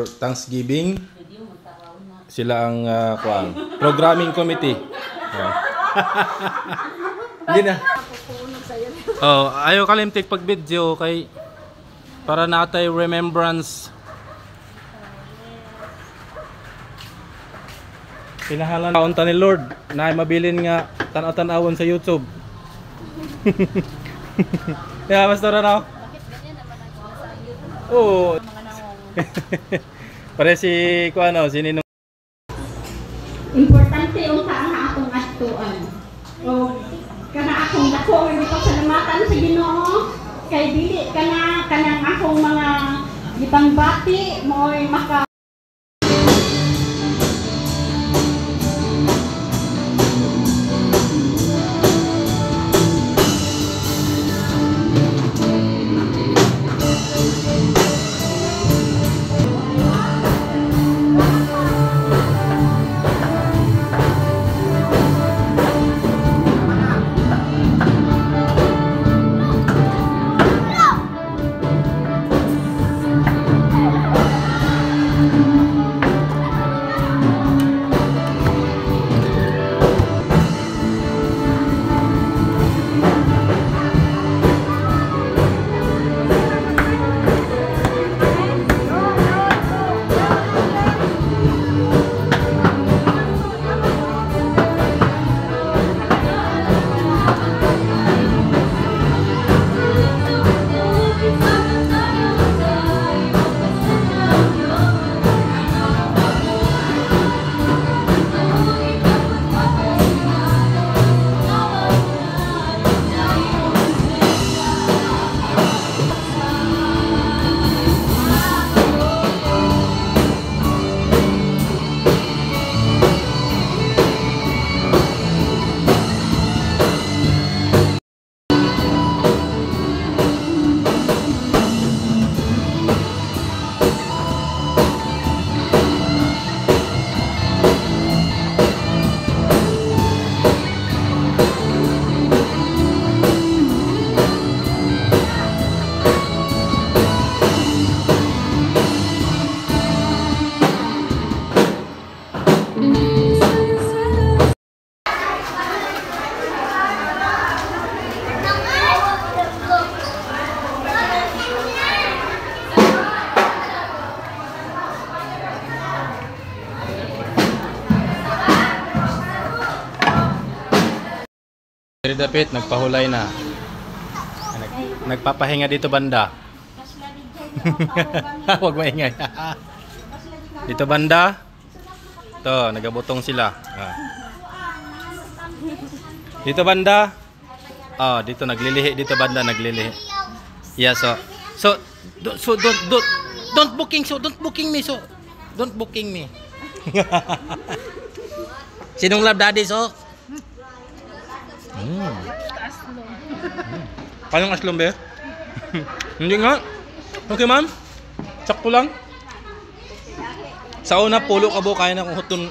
for Thanksgiving. Sila ang programming committee. Hindi na. Oh, ayaw kalimtik pag video kay para natay remembrance. Pinahalan kaunta ni Lord na mabilin nga tanaw-tanawon sa YouTube. Yeah, Pastor ano? Bakit ganyan naman ang sa YouTube? Oo. Mga nangong. Pare si kuano, si Ninong. Importante yung ang akong astuan. O kana akong dako hindi ko salamatan sa Ginoo kay dili kanang akong mga gipangbati mo'y maka Dapit nagpahulay na. Nagpapahinga dito banda. Huwag maingay. Dito banda. To, nagabutong sila. Dito banda. Oh, dito naglilihi dito banda naglilihi. Yeah, so don't booking me. Don't booking me. Sinong love daddy so? Paano aslong be? Hindi nga. Okay ma'am? Sakto lang. Sa una pulo ka bo kaya na kung hutun